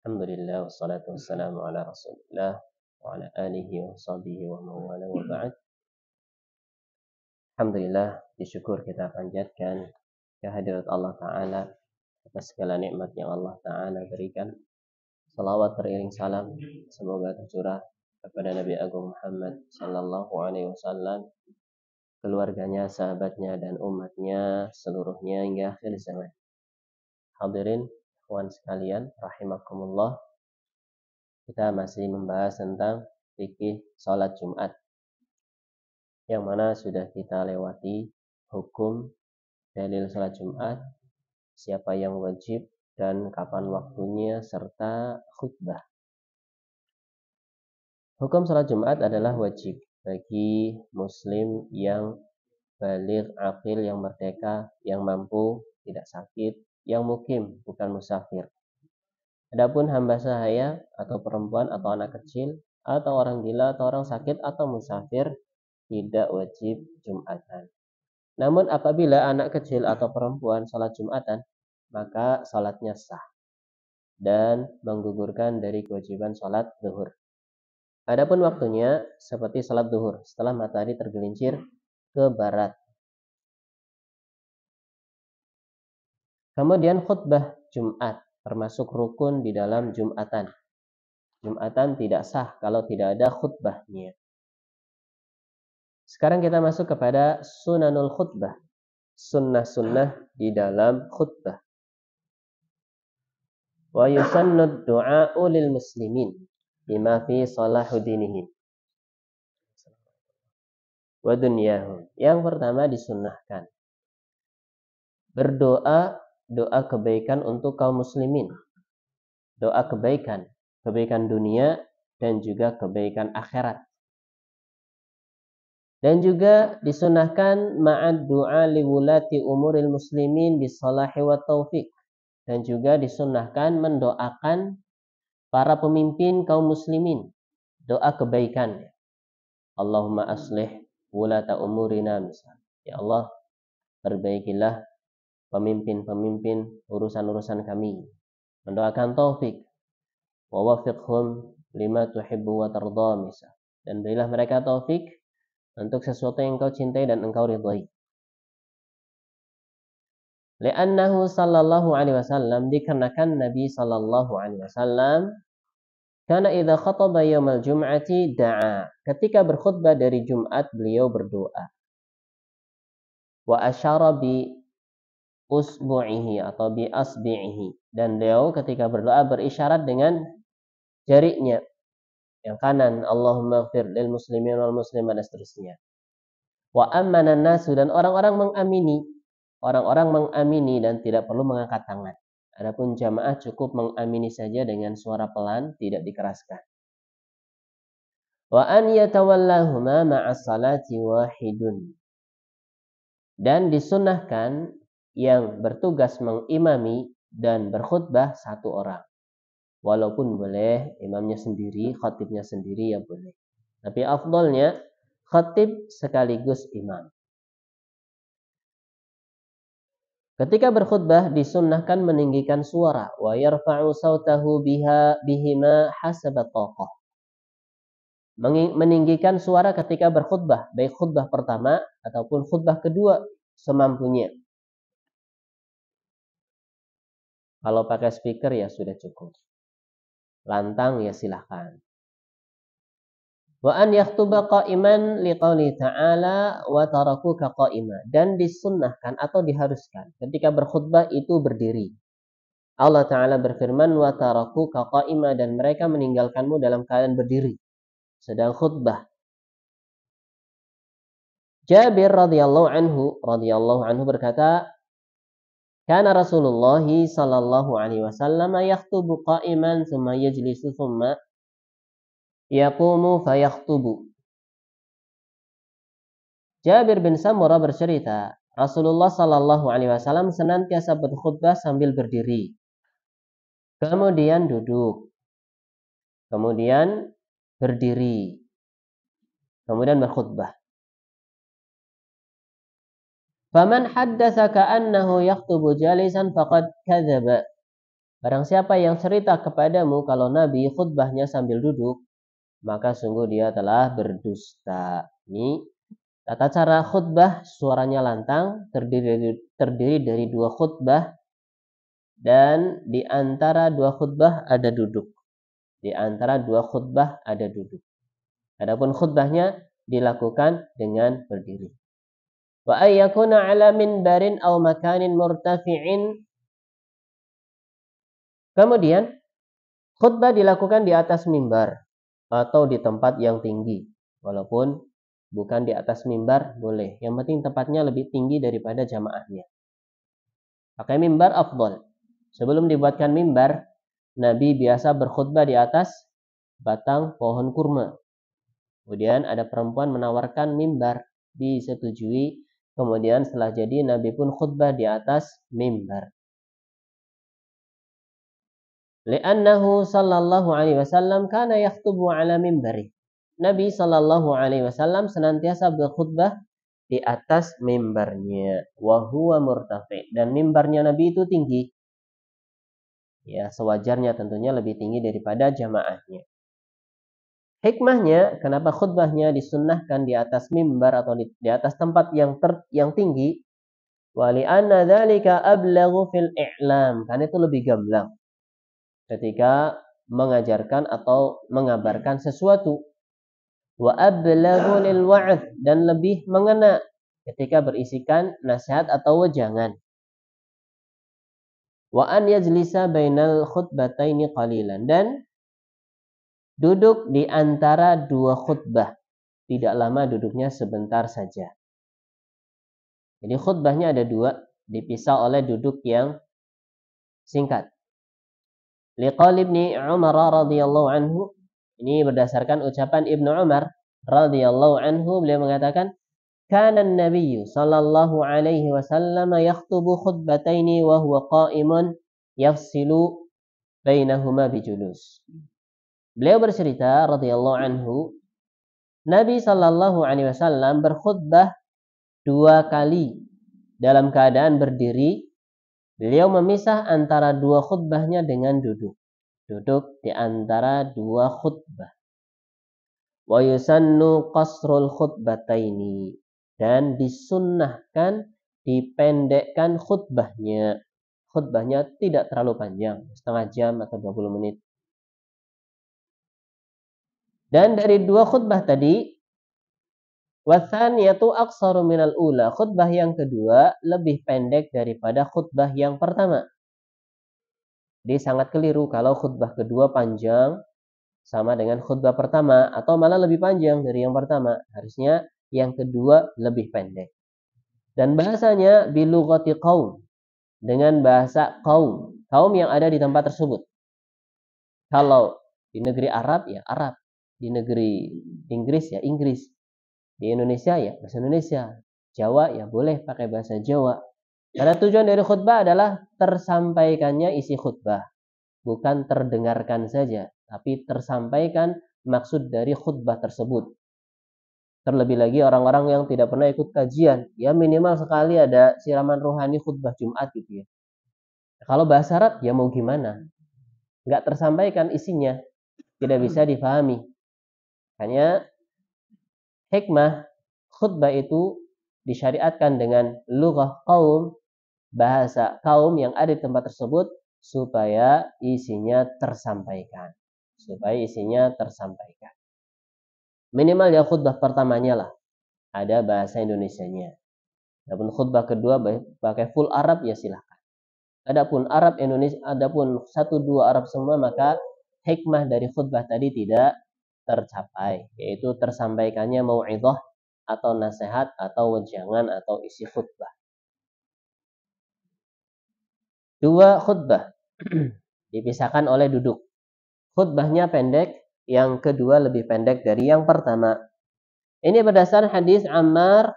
Alhamdulillah wassalatu wassalamu ala Rasulillah wa ala alihi wa sahbihi wa mawala wa ba'd. Alhamdulillah, disyukur kita panjatkan kehadirat Allah Ta'ala atas segala nikmat yang Allah Ta'ala berikan. Salawat teriring salam semoga tercurah kepada Nabi Agung Muhammad sallallahu alaihi wasallam, keluarganya, sahabatnya dan umatnya seluruhnya hingga akhir zaman. Hadirin ikhwan sekalian rahimakumullah, kita masih membahas tentang fikih salat Jumat, yang mana sudah kita lewati hukum dalil salat Jumat, siapa yang wajib dan kapan waktunya, serta khutbah. Hukum salat Jumat adalah wajib bagi muslim yang baligh, aqil, yang merdeka, yang mampu, tidak sakit, yang mukim, bukan musafir. Adapun hamba sahaya atau perempuan atau anak kecil atau orang gila atau orang sakit atau musafir tidak wajib Jumatan. Namun apabila anak kecil atau perempuan salat Jumatan, maka salatnya sah dan menggugurkan dari kewajiban salat zuhur. Adapun waktunya seperti salat zuhur setelah matahari tergelincir ke barat. Kemudian khutbah Jumat termasuk rukun di dalam Jumatan. Jumatan tidak sah kalau tidak ada khutbahnya. Sekarang kita masuk kepada sunanul khutbah, sunnah-sunnah di dalam khutbah. Wa yusannud du'a'u lil muslimin bima fi salahudinihim wa dunyahum. Yang pertama disunnahkan berdoa, doa kebaikan untuk kaum muslimin. Doa kebaikan, kebaikan dunia dan juga kebaikan akhirat. Dan juga disunahkan ma'ad du'a liwulati umuril muslimin bisalahi wa taufiq. Dan juga disunahkan mendoakan para pemimpin kaum muslimin, doa kebaikan. Allahumma aslih wulata umurina, misal. Ya Allah, perbaikilah pemimpin-pemimpin urusan-urusan kami. Mendoakan taufik. Wa wafiqhum lima tuhibbu wa tarda, misal. Dan berilah mereka taufik untuk sesuatu yang engkau cintai dan engkau ridhai. Li'annahu sallallahu alaihi wasallam, dikarenakan Nabi sallallahu alaihi wasallam kana idza khataba yaumal jum'ati da'a, ketika berkhutbah dari Jumat beliau berdoa. Wa asyara bi usbu'ihi atau bi asbi'ihi, dan beliau ketika berdoa berisyarat dengan jarinya yang kanan, Allahumma ighfir lil muslimin wal muslimat, dan seterusnya. Wa amana nasu, dan orang-orang mengamini. Orang-orang mengamini dan tidak perlu mengangkat tangan. Adapun jamaah cukup mengamini saja dengan suara pelan, tidak dikeraskan. Wa an yatawallahuma ma'as salati wahidun. Dan disunnahkan yang bertugas mengimami dan berkhutbah satu orang. Walaupun boleh imamnya sendiri, khatibnya sendiri, ya boleh. Tapi afdolnya khatib sekaligus imam. Ketika berkhutbah disunnahkan meninggikan suara, wa yarfa'u sautahu bihima hasaba taqah. Meninggikan suara ketika berkhutbah, baik khutbah pertama ataupun khutbah kedua semampunya. Kalau pakai speaker ya sudah cukup. Lantang ya silahkan. Wa an yakhtuba qa'iman liqauli ta'ala wa tarakuka qa'ima. Dan disunnahkan atau diharuskan ketika berkhutbah itu berdiri. Allah Ta'ala berfirman, wa tarakuka qa'ima, dan mereka meninggalkanmu dalam keadaan berdiri sedang khutbah. Jabir radhiyallahu anhu berkata, kana Rasulullah sallallahu alaihi wasallam yakhtubu qa'iman thumma yajlisu thumma yaqumu fayakhtubu. Jabir bin Samurah bercerita, Rasulullah sallallahu alaihi wasallam senantiasa berkhutbah sambil berdiri. Kemudian duduk. Kemudian berdiri. Kemudian berkhutbah. Faman haddatsa ka'annahu yakhtubu jalisan faqad kadzaba. Barang siapa yang cerita kepadamu kalau Nabi khutbahnya sambil duduk, maka sungguh dia telah berdusta. Ini tata cara khutbah, suaranya lantang, terdiri dari dua khutbah, dan di antara dua khutbah ada duduk. Di antara dua khutbah ada duduk. Adapun khutbahnya dilakukan dengan berdiri. Wa ayyakuna ala minbarin aw makanin murtafi'in. Kemudian khutbah dilakukan di atas mimbar atau di tempat yang tinggi. Walaupun bukan di atas mimbar boleh. Yang penting tempatnya lebih tinggi daripada jamaahnya. Pakai mimbar afdal. Sebelum dibuatkan mimbar, Nabi biasa berkhutbah di atas batang pohon kurma. Kemudian ada perempuan menawarkan mimbar, disetujui. Kemudian setelah jadi Nabi pun khutbah di atas mimbar. Li'annahu sallallahu alaihi wasallam kana yakhtubu ala mimbari. Nabi sallallahu alaihi wasallam senantiasa berkhutbah di atas mimbarnya. Wa huwa murtafi. Dan mimbarnya Nabi itu tinggi. Ya, sewajarnya tentunya lebih tinggi daripada jamaahnya. Hikmahnya, kenapa khutbahnya disunnahkan di atas mimbar atau di atas tempat yang tinggi? Wa li'anna dzalika ablaghu fil i'lam. Karena itu lebih gamblang ketika mengajarkan atau mengabarkan sesuatu. Wa ablaghu lil wa'd, dan lebih mengena ketika berisikan nasihat atau wejangan. Wa an yajlisa bainal khutbataini qalilan, dan duduk di antara dua khutbah. Tidak lama duduknya, sebentar saja. Jadi khutbahnya ada dua, dipisah oleh duduk yang singkat. Liqaul Ibnu Umar radhiyallahu anhu, ini berdasarkan ucapan Ibnu Umar radhiyallahu anhu, beliau mengatakan, kana an-nabiy sallallahu alaihi wasallam yakhutubu khutbataini wa huwa qa'imun yafsilu bainahuma bijulus. Beliau bercerita radhiyallahu anhu, Nabi sallallahu alaihi wasallam berkhutbah dua kali dalam keadaan berdiri. Beliau memisah antara dua khutbahnya dengan duduk. Duduk di antara dua khutbah. Wa yusannu qasrul khutbataini, dan disunnahkan dipendekkan khutbahnya. Khutbahnya tidak terlalu panjang, setengah jam atau 20 menit. Dan dari dua khutbah tadi, wathaniyatu aqsaru minal ula, khutbah yang kedua lebih pendek daripada khutbah yang pertama. Jadi sangat keliru kalau khutbah kedua panjang sama dengan khutbah pertama, atau malah lebih panjang dari yang pertama. Harusnya yang kedua lebih pendek. Dan bahasanya bilughati qaum, dengan bahasa kaum yang ada di tempat tersebut. Kalau di negeri Arab ya Arab, di negeri Inggris ya Inggris, di Indonesia ya bahasa Indonesia, Jawa ya boleh pakai bahasa Jawa. Karena tujuan dari khutbah adalah tersampaikannya isi khutbah, bukan terdengarkan saja, tapi tersampaikan maksud dari khutbah tersebut. Terlebih lagi orang-orang yang tidak pernah ikut kajian, ya minimal sekali ada siraman rohani khutbah Jumat gitu ya. Kalau bahasa Arab ya mau gimana? Nggak tersampaikan isinya, tidak bisa difahami. Hanya hikmah khutbah itu disyariatkan dengan lughah kaum, bahasa kaum yang ada di tempat tersebut, supaya isinya tersampaikan. Minimal ya khutbah pertamanya lah ada bahasa Indonesianya. Adapun khutbah kedua pakai full Arab ya silahkan. Adapun Arab Indonesia, adapun 1-2 Arab semua, maka hikmah dari khutbah tadi tidak tercapai, yaitu tersampaikannya mau'idhah atau nasihat atau wejangan atau isi khutbah. Dua khutbah dipisahkan oleh duduk. Khutbahnya pendek, yang kedua lebih pendek dari yang pertama. Ini berdasar hadis Ammar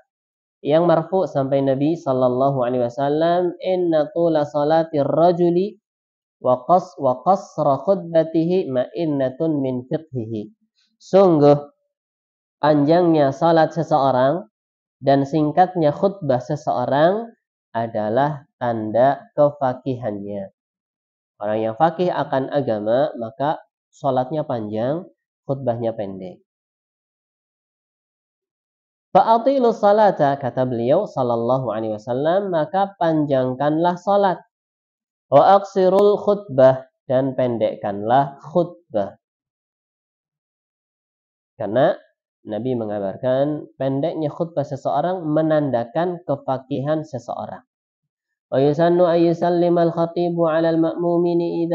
yang marfu sampai Nabi sallallahu alaihi wasallam, inna tula salatir rajuli wa qasra khutbatihi ma'innatun min fiqhihi. Sungguh panjangnya salat seseorang dan singkatnya khutbah seseorang adalah tanda kefakihannya. Orang yang faqih akan agama, maka sholatnya panjang, khutbahnya pendek. Fa'atilu salata, kata beliau sallallahu alaihi wasallam, maka panjangkanlah salat. Wa aqsirul khutbah, dan pendekkanlah khutbah. Karena Nabi mengabarkan pendeknya khutbah seseorang menandakan kefakihan seseorang. Wa yusannu ayyusallimal khatibu 'alal ma'mumina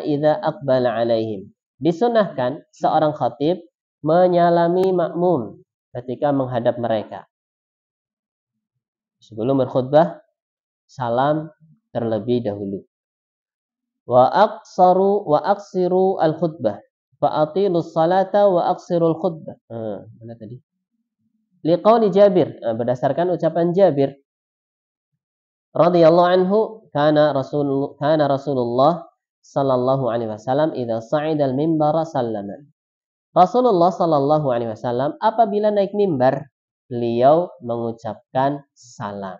idza aqbala 'alaihim. Disunahkan seorang khatib menyalami makmum ketika menghadap mereka. Sebelum berkhutbah, salam terlebih dahulu. Wa aqsiru al-khutbah. Fa'atilus salata wa aqsirul khutbah. Mana tadi? Liqauli Jabir, berdasarkan ucapan Jabir radhiyallahu anhu, kana Rasulullah sallallahu alaihi wasallam idza sa'ida al-minbar sallama. Rasulullah sallallahu alaihi wasallam apabila naik mimbar, beliau mengucapkan salam.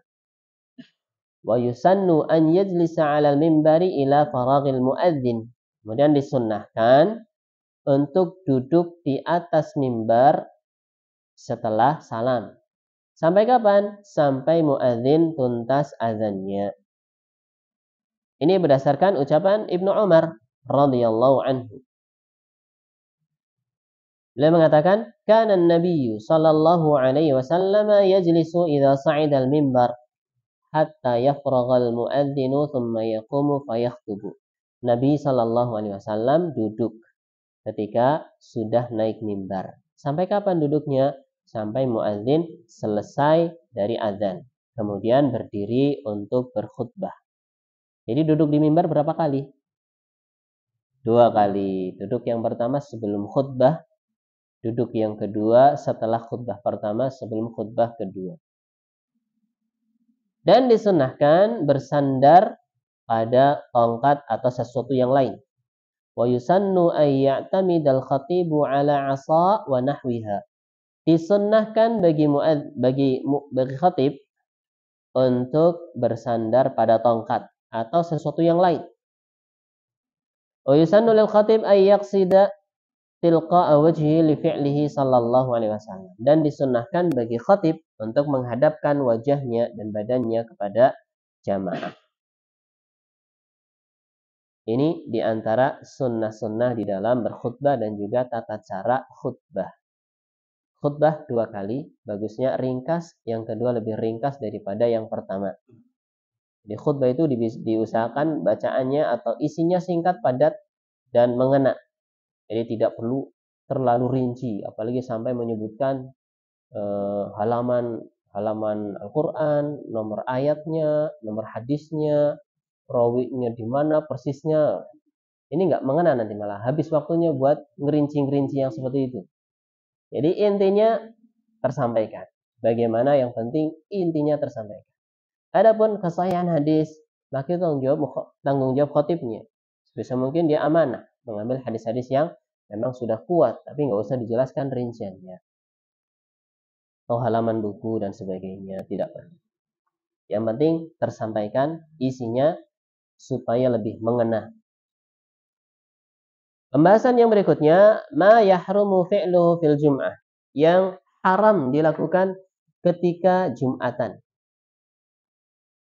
Wa yusannu an yajlisa 'alal minbari ila faraghil muadzin. Kemudian disunnahkan untuk duduk di atas mimbar setelah salam. Sampai kapan? Sampai muadzin tuntas azannya. Ini berdasarkan ucapan Ibnu Umar radhiyallahu anhu. Beliau mengatakan, "Kana an-nabiy sallallahu alaihi wasallam yajlisu idza sa'ida al-mimbar hatta yafragha al-muadzinu thumma yaqumu fayakhtubu." Nabi sallallahu alaihi wasallam duduk ketika sudah naik mimbar. Sampai kapan duduknya? Sampai muadzin selesai dari azan. Kemudian berdiri untuk berkhutbah. Jadi duduk di mimbar berapa kali? 2 kali. Duduk yang pertama sebelum khutbah. Duduk yang kedua setelah khutbah pertama sebelum khutbah kedua. Dan disunahkan bersandar pada tongkat atau sesuatu yang lain. Wa yusannu ay ya'tamidal khatibu ala 'asa wa nahwiha. Disunnahkan bagi khatib untuk bersandar pada tongkat atau sesuatu yang lain. Wa yusannu lil khatib ay yaqsida tilqa'a wajhi li fi'lihi sallallahu alaihi wasallam. Dan disunnahkan bagi khatib untuk menghadapkan wajahnya dan badannya kepada jamaah. Ini diantara sunnah-sunnah di dalam berkhutbah dan juga tata cara khutbah. Khutbah 2 kali, bagusnya ringkas, yang kedua lebih ringkas daripada yang pertama. Di khutbah itu diusahakan bacaannya atau isinya singkat, padat, dan mengena. Jadi tidak perlu terlalu rinci, apalagi sampai menyebutkan halaman Al-Quran, nomor ayatnya, nomor hadisnya, rawinya di mana persisnya. Ini nggak mengena, nanti malah habis waktunya buat ngerinci-ngerinci yang seperti itu. Jadi intinya tersampaikan. Bagaimana yang penting intinya tersampaikan. Adapun kesahihan hadis, maka tanggung jawab khatibnya. Sebisa mungkin dia amanah mengambil hadis-hadis yang memang sudah kuat, tapi nggak usah dijelaskan rinciannya. Atau halaman buku dan sebagainya, tidak perlu. Yang penting tersampaikan isinya supaya lebih mengena. Pembahasan yang berikutnya, ma yahrumu fi'luhu fil jum'ah, yang haram dilakukan ketika Jumatan.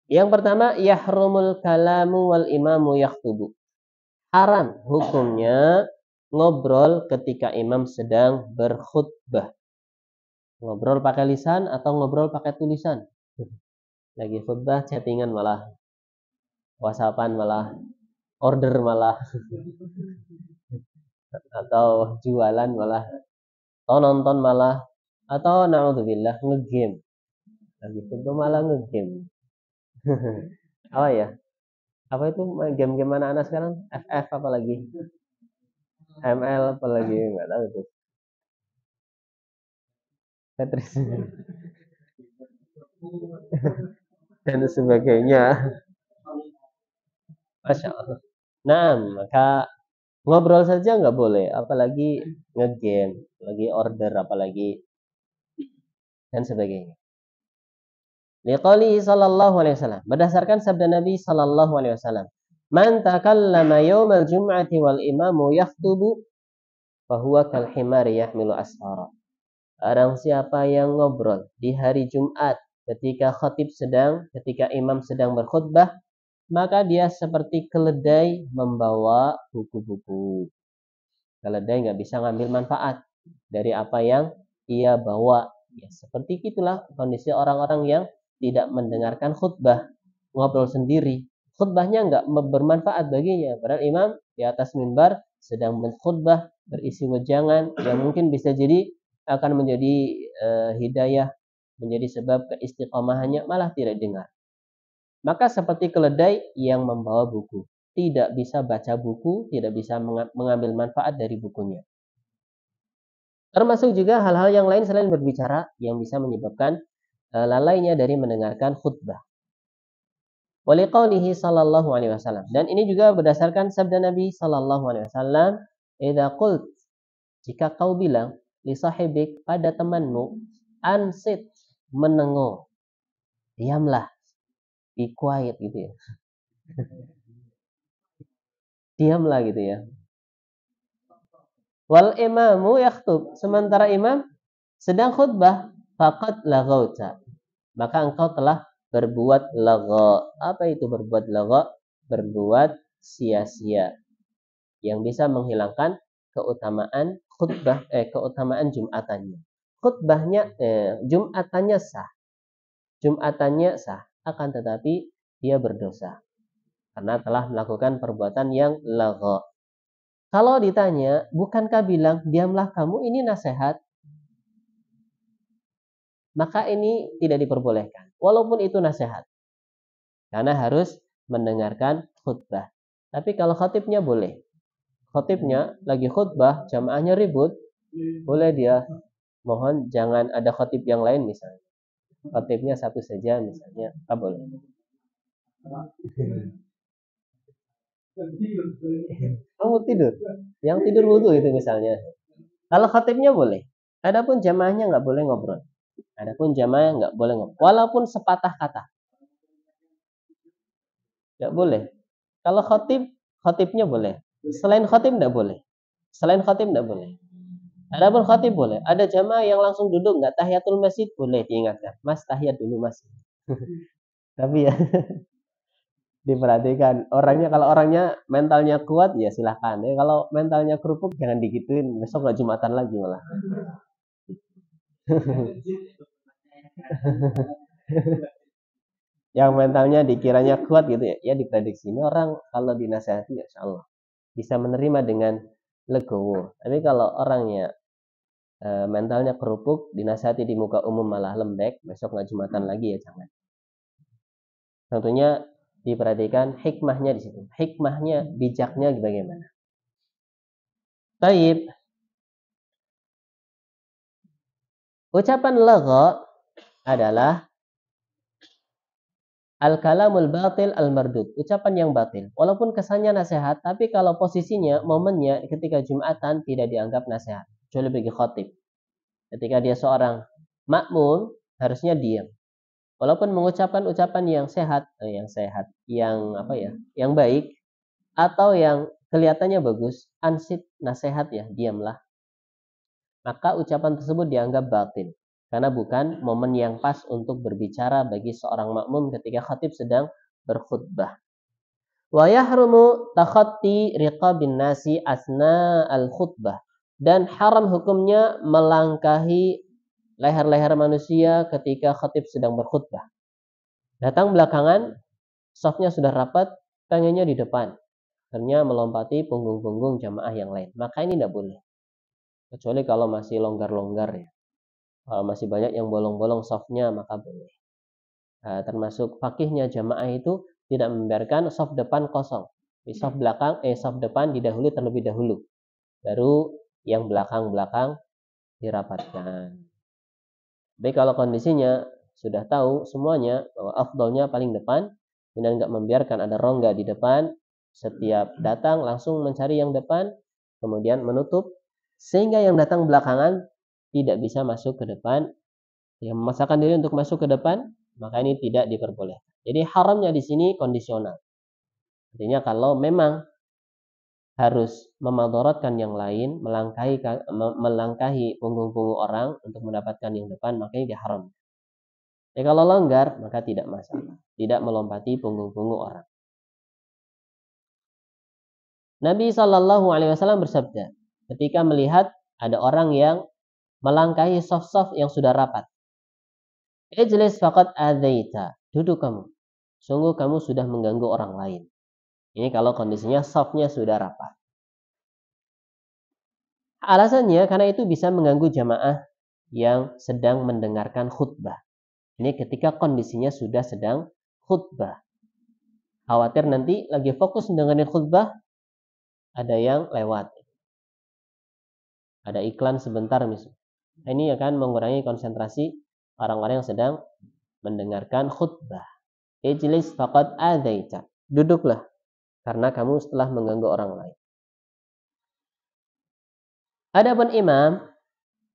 Yang pertama, yahrumul kalamu wal imamu yakhtubu. Haram hukumnya ngobrol ketika imam sedang berkhutbah. Ngobrol pakai lisan atau ngobrol pakai tulisan. Lagi khutbah chattingan malah, WhatsAppan malah, order malah, atau jualan malah, atau nonton malah, atau na'udzubillah ngegame. Lagi khutbah malah ngegame. Apa ya? Apa itu game-game anak-anak sekarang? FF apa lagi? ML apa lagi? Enggak tahu tuh. Tetris dan sebagainya. Masya Allah. Nah, maka ngobrol saja nggak boleh, apalagi ngegame, lagi order, apalagi dan sebagainya. Liqaulihi sallallahu alaihi wasallam, berdasarkan sabda Nabi sallallahu alaihi wasallam, Man takallama yawmal jum'ati wal imamu yaktubu fahuwa kal himari yahmilu asfara. Barang siapa yang ngobrol di hari Jumat ketika imam sedang berkhutbah, maka dia seperti keledai membawa buku-buku. Keledai nggak bisa ngambil manfaat dari apa yang ia bawa. Ya, seperti itulah kondisi orang-orang yang tidak mendengarkan khutbah, ngobrol sendiri. Khutbahnya nggak bermanfaat baginya. Padahal imam di atas mimbar sedang berkhutbah, berisi wejangan yang mungkin bisa jadi akan menjadi hidayah, menjadi sebab keistiqomahannya, malah tidak dengar. Maka seperti keledai yang membawa buku, tidak bisa baca buku, tidak bisa mengambil manfaat dari bukunya. Termasuk juga hal-hal yang lain selain berbicara yang bisa menyebabkan lalainya dari mendengarkan khutbah. Waliqaulihi sallallahu alaihi wasallam. Dan ini juga berdasarkan sabda Nabi sallallahu alaihi wasallam, "Idza qult," jika kau bilang, li sahibik, pada temanmu, ansit, menengok, diamlah, be quiet gitu ya. Diamlah gitu ya. Wal imamu yakhtub, sementara imam sedang khutbah, faqad laghauta, maka engkau telah berbuat lagha. Apa itu berbuat lagha? Berbuat sia-sia yang bisa menghilangkan keutamaan keutamaan Jumatannya. Khutbahnya Jumatannya sah. Jumatannya sah, akan tetapi dia berdosa karena telah melakukan perbuatan yang lagha. Kalau ditanya, bukankah bilang diamlah kamu ini nasihat? Maka ini tidak diperbolehkan. Walaupun itu nasihat. Karena harus mendengarkan khutbah. Tapi kalau khatibnya boleh. Khatibnya lagi khutbah, jamaahnya ribut, boleh dia mohon jangan ada khatib yang lain misalnya. Khatibnya satu saja misalnya. Boleh. Kamu tidur. Yang tidur wudhu itu misalnya. Kalau khatibnya boleh. Adapun jamaahnya nggak boleh ngobrol. Adapun jamaah nggak boleh ngobrol. Walaupun sepatah kata. Nggak boleh. Kalau khatibnya boleh. Selain khatib nggak boleh. Selain khatib nggak boleh. Adapun khatib boleh. Ada jamaah yang langsung duduk nggak tahiyatul masjid, boleh diingatkan. Mas tahiyat dulu mas. Tapi ya diperhatikan. Kalau orangnya mentalnya kuat ya silahkan. Kalau mentalnya kerupuk jangan digituin. Besok nggak Jumatan lagi malah. Yang mentalnya dikiranya kuat gitu ya. Ya diprediksi ini orang kalau dinasihati ya insya Allah bisa menerima dengan legowo. Tapi kalau orangnya mentalnya kerupuk, dinasihati di muka umum malah lembek, besok nggak Jumatan lagi ya jangan. Tentunya diperhatikan hikmahnya di situ. Hikmahnya, bijaknya bagaimana. Taib. Ucapan lagha adalah al-kalamul batil al-mardud. Ucapan yang batil. Walaupun kesannya nasihat, tapi kalau posisinya, momennya ketika Jumatan tidak dianggap nasihat. Kecuali bagi khatib. Ketika dia seorang makmum, harusnya diam. Walaupun mengucapkan ucapan yang sehat, yang baik, atau yang kelihatannya bagus, ansit, nasihat ya, diamlah. Maka ucapan tersebut dianggap batil. Karena bukan momen yang pas untuk berbicara bagi seorang makmum ketika khatib sedang berkhutbah. Wa yahrumu takhatti riqabin nasi asna al-khutbah. Dan haram hukumnya melangkahi leher-leher manusia ketika khatib sedang berkhutbah. Datang belakangan, safnya sudah rapat, pengennya di depan. Ternyata melompati punggung-punggung jamaah yang lain. Maka ini tidak boleh. Kecuali kalau masih longgar-longgar ya. Kalau masih banyak yang bolong-bolong safnya, maka boleh. Termasuk fakihnya jamaah itu tidak membiarkan saf depan kosong. Di saf depan didahului terlebih dahulu. Baru yang belakang-belakang dirapatkan. Tapi kalau kondisinya sudah tahu semuanya bahwa afdolnya paling depan, kemudian nggak membiarkan ada rongga di depan, setiap datang langsung mencari yang depan, kemudian menutup, sehingga yang datang belakangan tidak bisa masuk ke depan, yang memaksakan diri untuk masuk ke depan, maka ini tidak diperbolehkan. Jadi haramnya di sini kondisional. Artinya kalau memang harus memadaratkan yang lain, melangkahi punggung-punggung orang untuk mendapatkan yang depan, makanya diharam. Kalau longgar, maka tidak masalah. Tidak melompati punggung-punggung orang. Nabi Shallallahu Alaihi Wasallam bersabda, ketika melihat ada orang yang melangkahi saf-saf yang sudah rapat. Ijlis faqad adzaita. Duduk kamu. Sungguh kamu sudah mengganggu orang lain. Ini kalau kondisinya safnya sudah rapat. Alasannya karena itu bisa mengganggu jamaah yang sedang mendengarkan khutbah. Ini ketika kondisinya sudah sedang khutbah. Khawatir nanti lagi fokus mendengarkan khutbah, ada yang lewat. Ada iklan sebentar misalnya. Ini akan mengurangi konsentrasi orang-orang yang sedang mendengarkan khutbah. Ijlis faqad adzaita. Duduklah karena kamu setelah mengganggu orang lain. Adapun imam,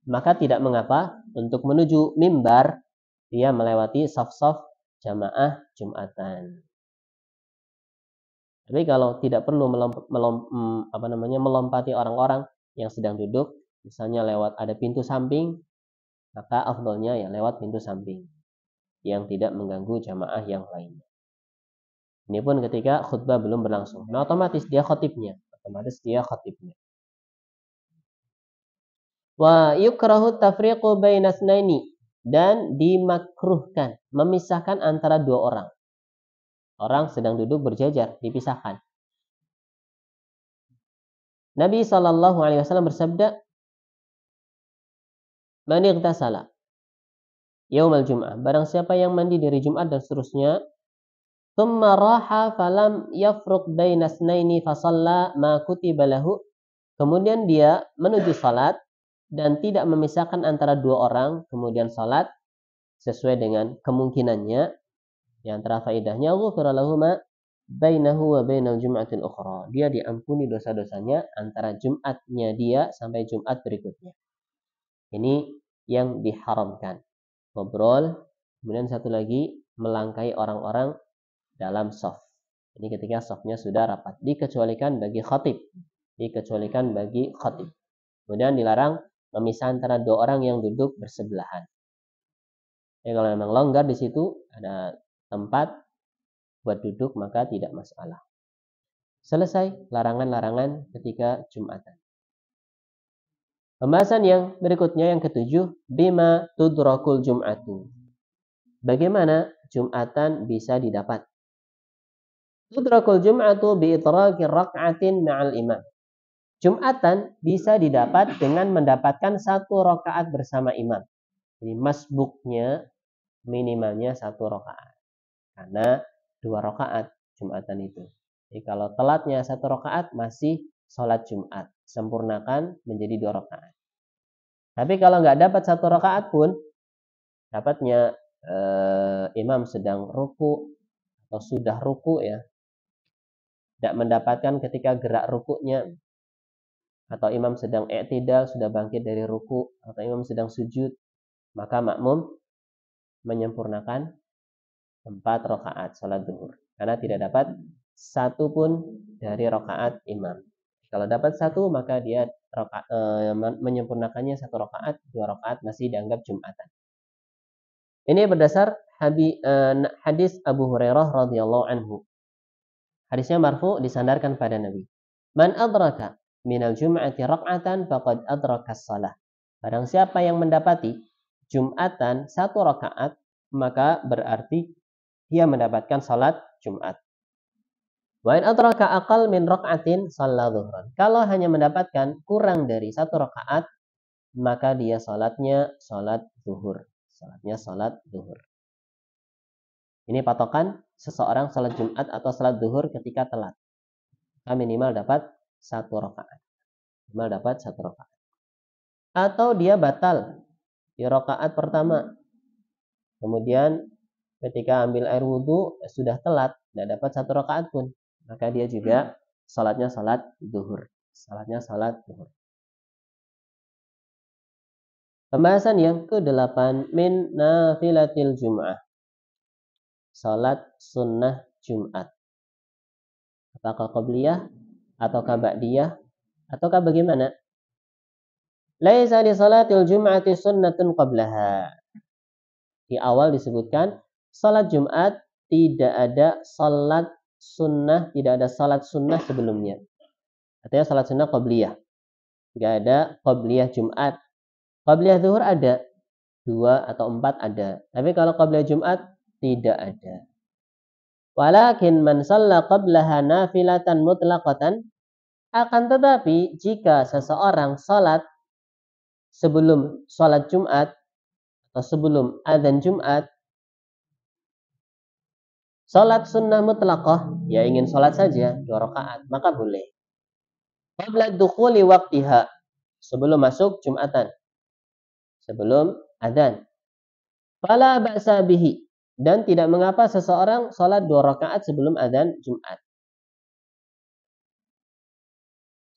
maka tidak mengapa untuk menuju mimbar dia melewati saf-saf jamaah Jumatan. Tapi kalau tidak perlu melompati orang-orang yang sedang duduk, misalnya lewat ada pintu samping, maka afdolnya ya lewat pintu samping yang tidak mengganggu jamaah yang lainnya. Ini pun ketika khutbah belum berlangsung. Nah, otomatis dia khatibnya. Wa yukrahu tafriqu baina tsnaini, dan dimakruhkan memisahkan antara dua orang. Orang sedang duduk berjajar, dipisahkan. Nabi Shallallahu Alaihi Wasallam bersabda, "Man ightasala yaumal jum'ah." Barang siapa yang mandi dari Jumat dan seterusnya, "Tsumma raha falam yafruq baina tsnaini fa shalla ma kutiba lahu." Kemudian dia menuju salat dan tidak memisahkan antara dua orang, kemudian salat sesuai dengan kemungkinannya. Di antara faedahnya, ghufira lahu ma bainahu wa bainal jum'atil ukhra. Dia diampuni dosa-dosanya antara Jumatnya dia sampai Jumat berikutnya. Ini yang diharamkan. Ngobrol, kemudian satu lagi melangkahi orang-orang dalam shaf. Ini ketika shafnya sudah rapat. Dikecualikan bagi khatib. Kemudian dilarang memisah antara dua orang yang duduk bersebelahan. Kalau memang longgar di situ ada tempat buat duduk, maka tidak masalah. Selesai larangan-larangan ketika Jumatan. Pembahasan yang berikutnya yang ketujuh, bima tudrakul jum'atu. Bagaimana Jumatan bisa didapat? Tudrakul jum'atu bi itraqi rak'atin ma'al imam. Jumatan bisa didapat dengan mendapatkan satu rakaat bersama imam. Jadi masbuknya minimalnya satu rakaat. Karena 2 rakaat Jumatan itu. Jadi kalau telatnya 1 rakaat masih sholat Jumat. Sempurnakan menjadi 2 rakaat. Tapi kalau nggak dapat 1 rakaat pun, dapatnya imam sedang ruku atau sudah ruku ya, tidak mendapatkan ketika gerak rukuknya, atau imam sedang i'tidal, sudah bangkit dari ruku, atau imam sedang sujud, maka makmum menyempurnakan 4 rakaat sholat zuhur. Karena tidak dapat satu pun dari rakaat imam. Kalau dapat satu, maka dia menyempurnakannya 1 rakaat, 2 rakaat masih dianggap Jumatan. Ini berdasar hadis Abu Hurairah radhiyallahu anhu. Hadisnya marfu, disandarkan pada Nabi. Man adraka minal jum'ati rak'atan faqad adrakas salah. Barang siapa yang mendapati Jumatan 1 rakaat, maka berarti dia mendapatkan salat Jumat. Wa in adraka aqal min rak'atin shalla dhuhran. Kalau hanya mendapatkan kurang dari 1 rakaat, maka dia salatnya salat zuhur. Ini patokan seseorang salat Jumat atau salat zuhur ketika telat. Minimal dapat 1 rakaat. Atau dia batal di rakaat pertama. Kemudian ketika ambil air wudhu sudah telat, tidak dapat 1 rakaat pun, maka dia juga salatnya salat zuhur. Pembahasan yang ke-8, min nafilatil jum'ah. Salat sunnah Jumat. Apakah qabliyah ataukah ba'diyah ataukah bagaimana? Laisa li salatil jum'ati sunnatun qablaha. Di awal disebutkan salat Jumat tidak ada salat sunnah, tidak ada salat sunnah sebelumnya. Artinya salat sunnah qabliyah. Enggak ada qabliyah Jumat. Qabliyah zuhur ada, 2 atau 4 ada. Tapi kalau qabliyah Jumat tidak ada. Walakin man shalla qablaha nafilatan mutlaqatan, akan tetapi jika seseorang salat sebelum salat Jumat atau sebelum adzan Jumat, salat sunnah mutlaqah, ya ingin salat saja 2 rakaat, maka boleh. Qabla dukhuli waqtiha, sebelum masuk Jumatan, sebelum adzan. Fala ba'sa bihi, dan tidak mengapa seseorang salat 2 rakaat sebelum adzan Jumat.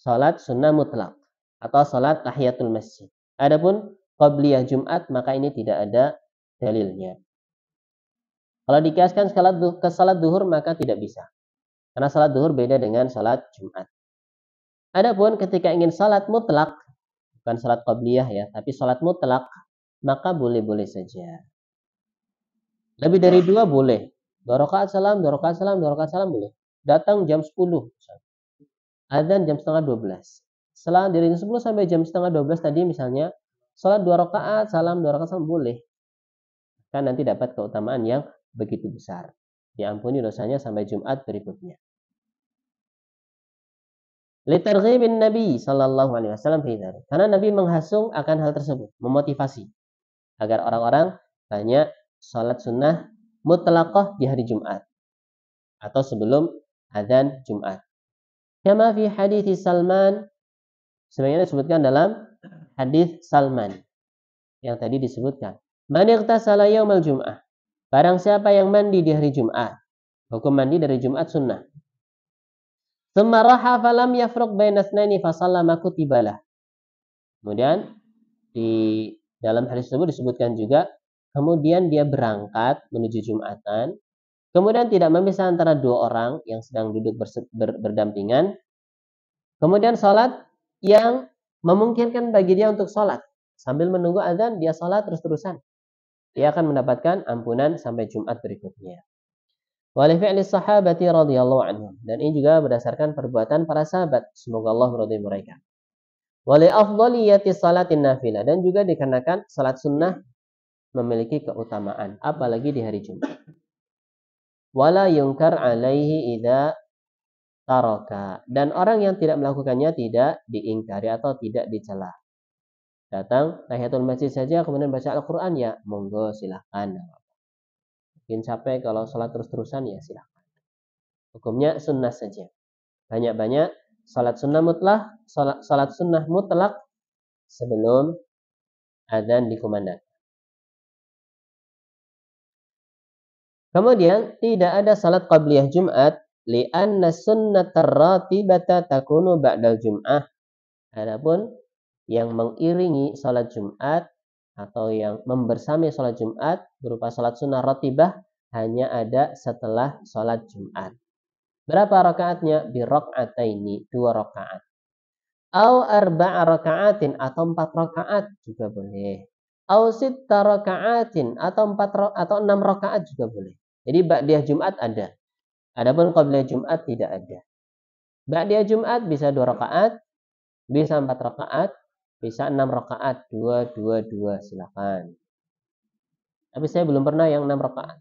Salat sunnah mutlak atau salat tahiyatul masjid. Adapun qabliyah Jumat maka ini tidak ada dalilnya. Kalau dikiaskan ke salat duhur maka tidak bisa. Karena salat duhur beda dengan salat Jumat. Adapun ketika ingin salat mutlak, bukan salat qabliyah ya, tapi salat mutlak, maka boleh-boleh saja. Lebih dari 2 boleh. 2 rakaat salam, 2 rakaat salam, 2 rakaat salam boleh. Datang jam 10. Adzan jam setengah 12. Setelah dari jam 10 sampai jam setengah 12 tadi misalnya, salat 2 rakaat, salam 2 rakaat salam boleh. Kan nanti dapat keutamaan yang begitu besar. Diampuni dosanya sampai Jumat berikutnya. Litarghibin Nabi sallallahu alaihi wasallam fi dzalik. Karena Nabi menghasung akan hal tersebut, memotivasi agar orang-orang banyak salat sunnah mutlaqah di hari Jumat atau sebelum adzan Jumat. Kama fi hadits Salman, sebagaimana disebutkan dalam hadis Salman yang tadi disebutkan. Man ightasala yaumal jum'ah. Barang siapa yang mandi di hari Jumat. Hukum mandi dari Jumat sunnah. Tsumma raha falam yafruq baina tsnaini fa sallama kutibalah. Kemudian di dalam hadis tersebut disebutkan juga, kemudian dia berangkat menuju Jumatan, kemudian tidak memisah antara 2 orang yang sedang duduk berdampingan, kemudian salat yang memungkinkan bagi dia untuk salat sambil menunggu azan, dia salat terus-terusan, dia akan mendapatkan ampunan sampai Jumat berikutnya. Wa li fi'li sahabati radhiyallahu anhum, dan ini juga berdasarkan perbuatan para sahabat, semoga Allah meridhai mereka. Wa li afdhaliyati salatin nafilah, dan juga dikarenakan salat sunnah memiliki keutamaan apalagi di hari Jumat. Wala yunkar alaihi idza taraka, dan orang yang tidak melakukannya tidak diingkari atau tidak dicela. Datang tahiyatul masjid saja kemudian baca Al-Qur'an, ya monggo silahkan. Mungkin capek kalau salat terus-terusan, ya silahkan. Hukumnya sunnah saja. Banyak-banyak salat sunnah mutlak, salat sunnah mutlak sebelum adzan dikumandangkan. Kemudian tidak ada salat qabliyah Jumat li'anna sunnatar ratibata takunu ba'dal Jum'ah. Adapun yang mengiringi salat Jumat atau yang membersami salat Jumat berupa salat sunnah ratibah hanya ada setelah salat Jumat. Berapa rakaatnya? Bi raka'ataini, 2 rakaat. Au arba'a raka'atin, atau 4 rakaat juga boleh. Au sitta raka'atin, atau 6 rakaat juga boleh. Jadi ba'diyah Jumat ada. Adapun qabliyah Jumat tidak ada. Ba'diyah Jumat bisa 2 rakaat, bisa 4 rakaat, bisa 6 rakaat, 2, 2, 2, silakan. Tapi saya belum pernah yang 6 rakaat.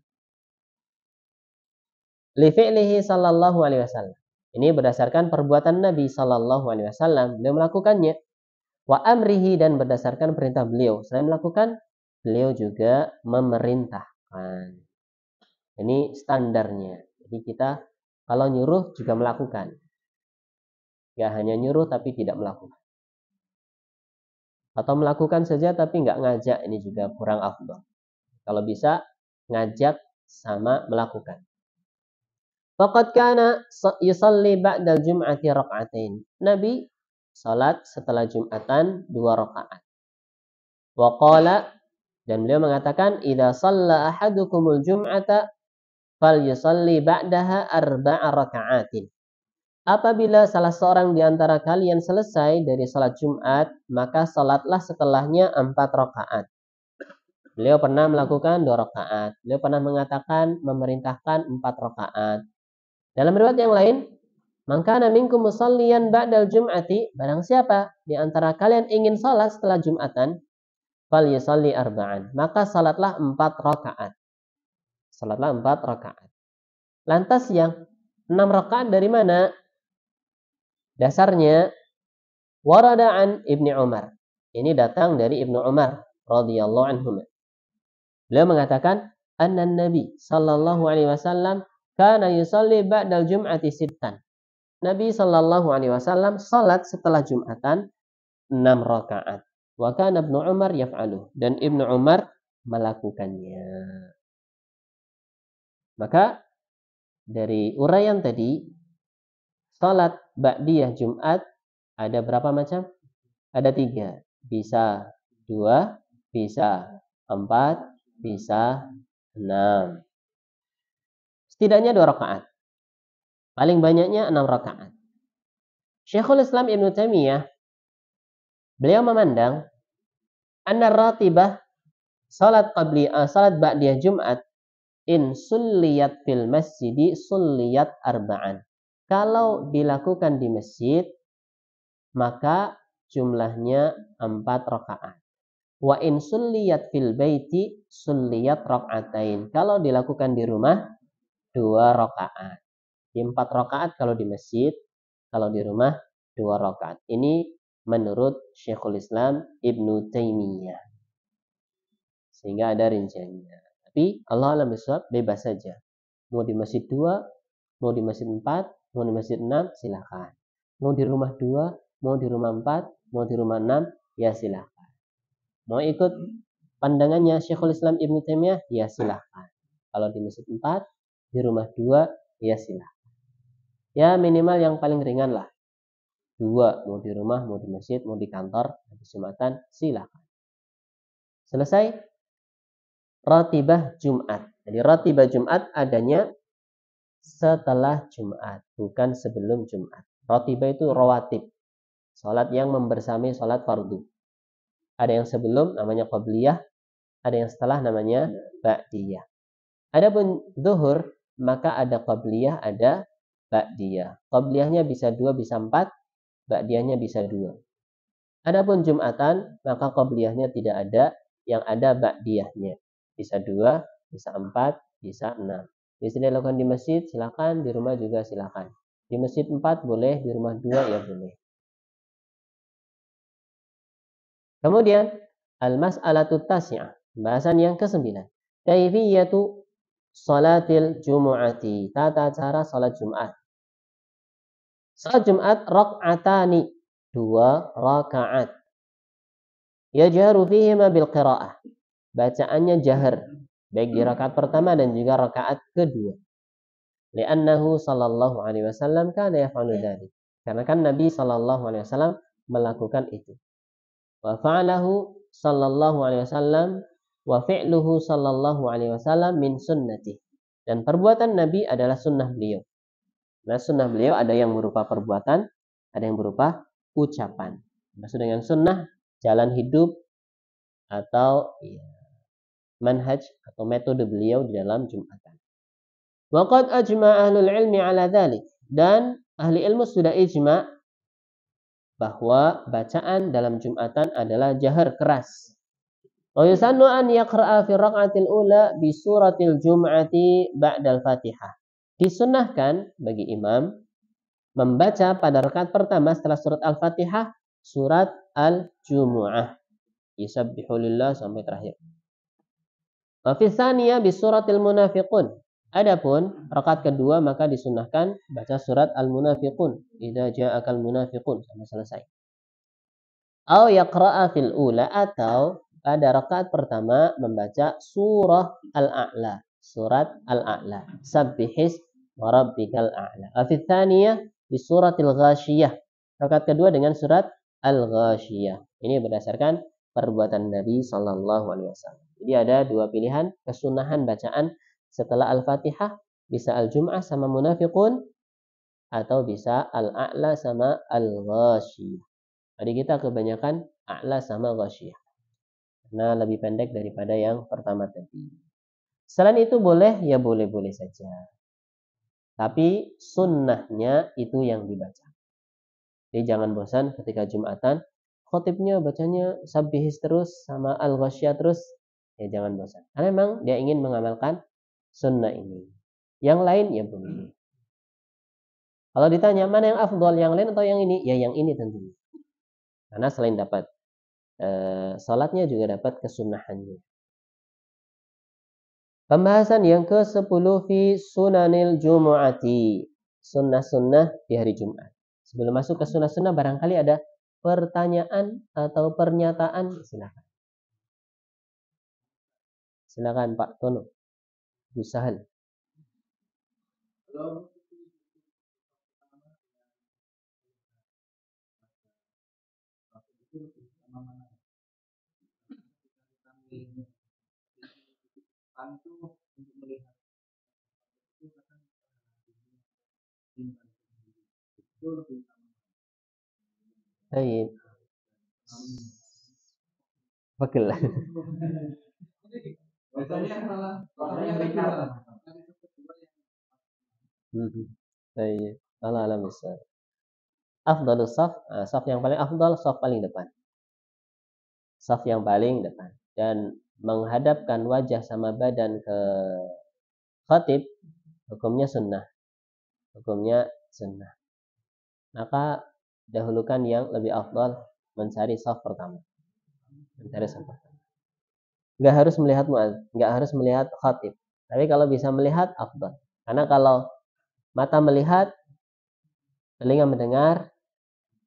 Li fi'lihi sallallahu alaihi wasallam. Ini berdasarkan perbuatan Nabi sallallahu alaihi wasallam, beliau melakukannya. Wa amrihi, dan berdasarkan perintah beliau. Selain melakukan, beliau juga memerintahkan. Ini standarnya. Jadi kita kalau nyuruh juga melakukan. Gak hanya nyuruh tapi tidak melakukan. Atau melakukan saja tapi nggak ngajak, ini juga kurang afdal. Kalau bisa ngajak sama melakukan. Faqad kana yusalli ba'dal jum'ati raka'atain. Nabi salat setelah Jumatan 2 rakaat. Wa qala, dan beliau mengatakan, idza shalla ahadukumul jum'ata falyusalli ba'daha 4 raka'atin. apabila salah seorang di antara kalian selesai dari salat Jumat, maka salatlah setelahnya 4 rakaat. Beliau pernah melakukan 2 rakaat. Beliau pernah mengatakan memerintahkan 4 rakaat. Dalam riwayat yang lain, man kana minkum musalliyan ba'dal jum'ati, barang siapa di antara kalian ingin salat setelah Jumatan, falyusalli arba'an, maka salatlah 4 rakaat. Salatlah 4 rakaat. Lantas yang 6 rakaat dari mana? Dasarnya warada an Ibni Umar. Ini datang dari Ibnu Umar radhiyallahu anhu. Beliau mengatakan, anna Nabi sallallahu alaihi wasallam kana yusalli ba'dal jum'ati sittan. Nabi sallallahu alaihi wasallam salat setelah Jumatan 6 rakaat. Wa kana Ibnu Umar yaf'alu, dan Ibnu Umar melakukannya. Maka dari uraian tadi, salat ba'diyah Jumat ada berapa macam? Ada 3. Bisa 2, bisa 4, bisa 6. Setidaknya 2 rakaat. Paling banyaknya 6 rakaat. Syekhul Islam Ibnu Taimiyah, beliau memandang anna ratibah salat ba'diyah Jumat in sulliyat fil masjidi sulliyat arba'an. Kalau dilakukan di masjid, maka jumlahnya 4 rakaat. Wa in sulliyat fil baiti sulliyat rakaatain. Kalau dilakukan di rumah 2 rakaat. 4 rakaat kalau di masjid, kalau di rumah 2 rakaat. Ini menurut Syekhul Islam Ibnu Taimiyah. Sehingga ada rinciannya. Tapi Allah alam bisawab, bebas saja. Mau di masjid 2, mau di masjid 4, mau di masjid 6, silakan. Mau di rumah 2, mau di rumah 4, mau di rumah 6, ya silakan. Mau ikut pandangannya Syekhul Islam Ibnu Taimiyah, ya silahkan. Kalau di masjid 4, di rumah 2, ya silahkan. Ya minimal yang paling ringan lah. 2, mau di rumah, mau di masjid, mau di kantor, habis Jumatan, silahkan. Selesai. Ratibah Jumat. Jadi ratibah Jumat adanya setelah Jumat, bukan sebelum Jumat. Ratibah itu rawatib. Salat yang membersamai salat fardu. Ada yang sebelum namanya qabliyah, ada yang setelah namanya ba'diyah. Adapun zuhur, maka ada qabliyah, ada ba'diyah. Qabliyahnya bisa 2, bisa 4, ba'diyahnya bisa 2. Adapun Jumatan, maka qabliyahnya tidak ada, yang ada ba'diyahnya. Bisa 2, bisa 4, bisa 6. Bisa dilakukan di masjid, silakan, di rumah juga silakan. Di masjid 4 boleh, di rumah 2 ya boleh. Kemudian al-mas'alatu tasi'ah, bahasan yang ke-9. Kaifiyatu salatil jumu'ati, tata cara salat Jumat. Salat Jumat rak'atani, 2 rakaat. Yajharu fihima bil qiraa'ah. Bacaannya jahar, baik di rakaat pertama dan juga rakaat kedua. Li'annahu sallallahu alaihi wasallam kana yaf'alu dzalik. Karena kan Nabi sallallahu alaihi wasallam melakukan itu. Wa fa'alahu sallallahu alaihi wasallam wa fi'luhu sallallahu alaihi wasallam min sunnati. Dan perbuatan Nabi adalah sunnah beliau. Nah, sunnah beliau ada yang berupa perbuatan, ada yang berupa ucapan. Maksud dengan sunnah, jalan hidup atau manhaj atau metode beliau di dalam Jumatan. Wa qad ajma'a ahlul ilmi ala dzalik. Dan ahli ilmu sudah ijma' bahwa bacaan dalam Jumatan adalah jahar keras. Wa yusannu an yaqra'a fi raq'atil ula bi suratil jum'ati ba'dal Fatihah. Disunnahkan bagi imam membaca pada rakaat pertama setelah surat Al-Fatihah surat Al-Jumu'ah. Yusabbihu lillah sampai terakhir. Wa fi tsaniyah bi suratil munafiqun. Adapun rakaat kedua maka disunnahkan baca surat Al-Munafiqun, idza ja'akal munafiqun sampai selesai. Au yaqra'a fil ula, atau pada rakaat pertama membaca surah Al-A'la, surat Al-A'la. Sabbihis wa rabbikal a'la. Wa fi tsaniyah di suratil Ghasyiyah. Rakaat kedua dengan surat Al-Ghasyiyah. Ini berdasarkan perbuatan Nabi sallallahu alaihi wasallam. Jadi ada 2 pilihan kesunahan bacaan setelah Al-Fatihah, bisa Al-Jum'ah sama Munafiqun, atau bisa al-a'la sama al-ghasyiyah. Tadi kita kebanyakan a'la sama ghasyiyah. Karena lebih pendek daripada yang pertama tadi. Selain itu boleh, ya boleh-boleh saja. Tapi sunnahnya itu yang dibaca. Jadi jangan bosan ketika Jumatan, khotibnya bacanya sabbihis terus sama al-ghasyiyah terus. Ya jangan bosan. Karena memang dia ingin mengamalkan sunnah ini. Yang lain ya boleh. Kalau ditanya mana yang afdol, yang lain atau yang ini? Ya yang ini tentunya. Karena selain dapat salatnya juga dapat kesunahannya. Pembahasan yang ke-10 fi sunanil jumu'ati. Sunnah-sunnah di hari Jumat. Sebelum masuk ke sunnah-sunnah barangkali ada pertanyaan atau pernyataan, silakan. Silakan Pak Tono. Bu Sahal. Baik. Betul. Baik. Allah alam bisa. Afdalus saf, saf yang paling afdal, saf paling depan. Saf yang paling depan. Dan menghadapkan wajah sama badan ke khatib, hukumnya sunnah. Hukumnya sunnah. Maka dahulukan yang lebih afdal mencari saf pertama. Mencari saf pertama. Nggak harus melihat mu'adz, nggak harus melihat khatib. Tapi kalau bisa melihat, afdal. Karena kalau mata melihat, telinga mendengar,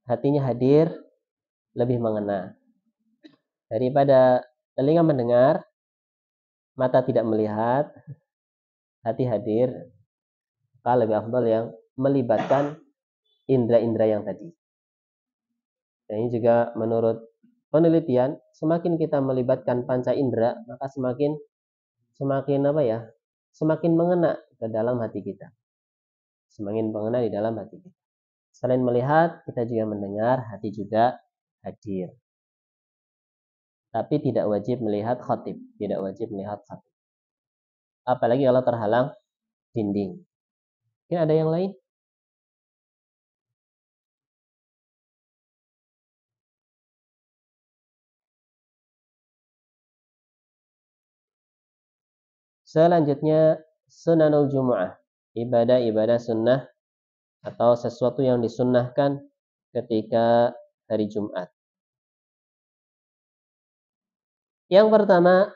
hatinya hadir, lebih mengena. Daripada telinga mendengar, mata tidak melihat, hati hadir, maka lebih afdal yang melibatkan indera-indera yang tadi. Dan ini juga menurut penelitian, semakin kita melibatkan panca indera, maka semakin semakin mengena ke dalam hati kita. Semakin mengena di dalam hati kita. Selain melihat, kita juga mendengar, hati juga hadir. Tapi tidak wajib melihat khatib, tidak wajib melihat khatib. Apalagi kalau terhalang dinding. Mungkin ada yang lain? Selanjutnya sunanul jumu'ah, ibadah-ibadah sunnah atau sesuatu yang disunnahkan ketika hari Jumat. Yang pertama,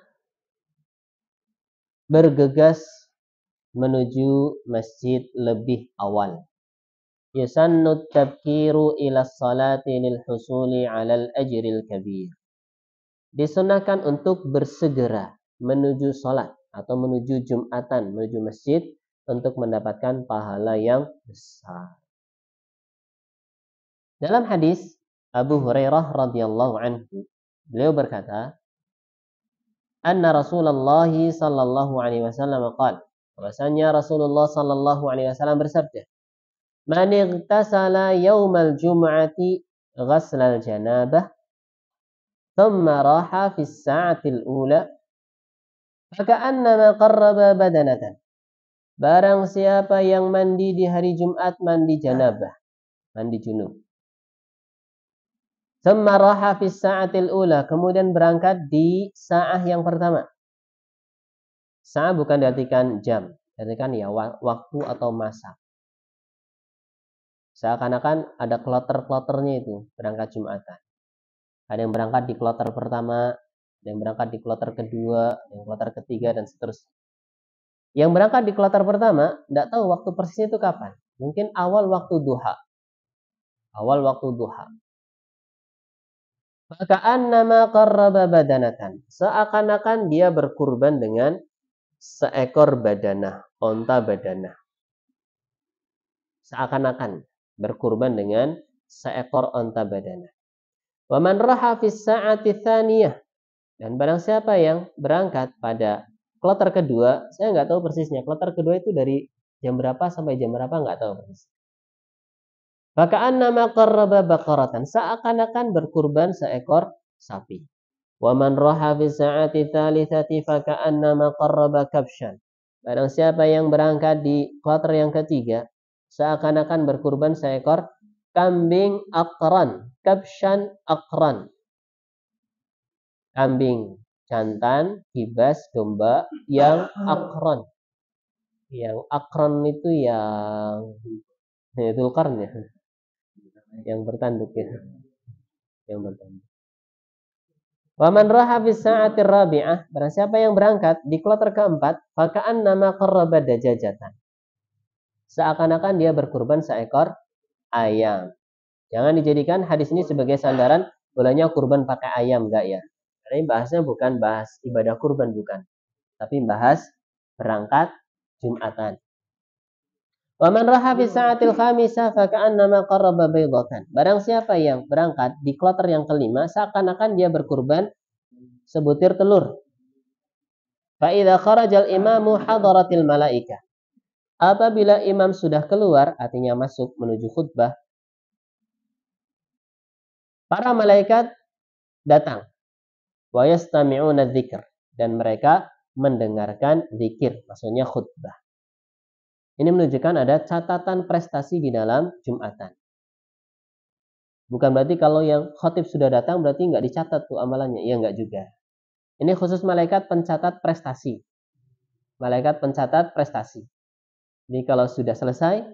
bergegas menuju masjid lebih awal. Yusannu tabkiru ila salati lil husuli 'alal ajril kabir. Disunnahkan untuk bersegera menuju salat atau menuju Jumatan, menuju masjid untuk mendapatkan pahala yang besar. Dalam hadis Abu Hurairah radhiyallahu anhu, beliau berkata, anna Rasulullah sallallahu alaihi wasallam qala, bahwasanya Rasulullah sallallahu alaihi wasallam bersabda, man igtasala yaumal jum'ati ghaslal janabah thumma raha fi as-sa'atil ula faka'annama qarraba badanatan. Barang siapa yang mandi di hari Jumat, mandi janabah, mandi junub. Thumma raha fi as-sa'atil ula, kemudian berangkat di sa'ah yang pertama. Sa'ah bukan diartikan jam, diartikan ya waktu atau masa. Seakan-akan ada kloter-kloternya itu berangkat Jumatan. Ada yang berangkat di kloter pertama, ada yang berangkat di kloter kedua, ada yang kloter ketiga, dan seterusnya. Yang berangkat di kloter pertama, tidak tahu waktu persisnya itu kapan. Mungkin awal waktu duha. Awal waktu duha. Faka'annama qarraba badanatan. Seakan-akan dia berkurban dengan seekor badanah, onta badanah. Seakan-akan berkurban dengan seekor onta badanah. Wa man raha fi sa'ati tsaniyah. Dan barang siapa yang berangkat pada kloter kedua, saya nggak tahu persisnya. Kloter kedua itu dari jam berapa sampai jam berapa nggak tahu persis. Faka'annama qarraba baqaratan, seakan-akan berkurban seekor sapi. Wa man raha fi sa'ati tsalitsati faka'annama qarraba kabsyan. Barang siapa yang berangkat di kloter yang ketiga, seakan-akan berkurban seekor kambing aqran, kabsyan aqran. Kambing jantan, kibas, domba yang aqran. Yang aqran itu yang Dzulqarn ya, yang bertanduk ya, yang bertanduk. Wa man raha fi sa'atir rabi'ah, barang siapa yang berangkat di kloter keempat, faka'annama qarraba dajajatan. Seakan-akan dia berkurban seekor ayam. Jangan dijadikan hadis ini sebagai sandaran bolehnya kurban pakai ayam, enggak ya. Karena ini bahasnya bukan bahas ibadah kurban, bukan. Tapi bahas berangkat Jumatan. Wa man raha fi sa'atil khamisah faka'annama qarraba baydatan. Barang siapa yang berangkat di kloter yang kelima, seakan-akan dia berkurban sebutir telur. Fa idza kharajal imamu hadaratil malaikah. Apabila imam sudah keluar, artinya masuk menuju khutbah, para malaikat datang. Wa yastami'una dzikr, dan mereka mendengarkan zikir, maksudnya khutbah. Ini menunjukkan ada catatan prestasi di dalam Jumatan. Bukan berarti kalau yang khotib sudah datang berarti nggak dicatat tuh amalannya. Ya nggak juga. Ini khusus malaikat pencatat prestasi. Malaikat pencatat prestasi. Jadi kalau sudah selesai,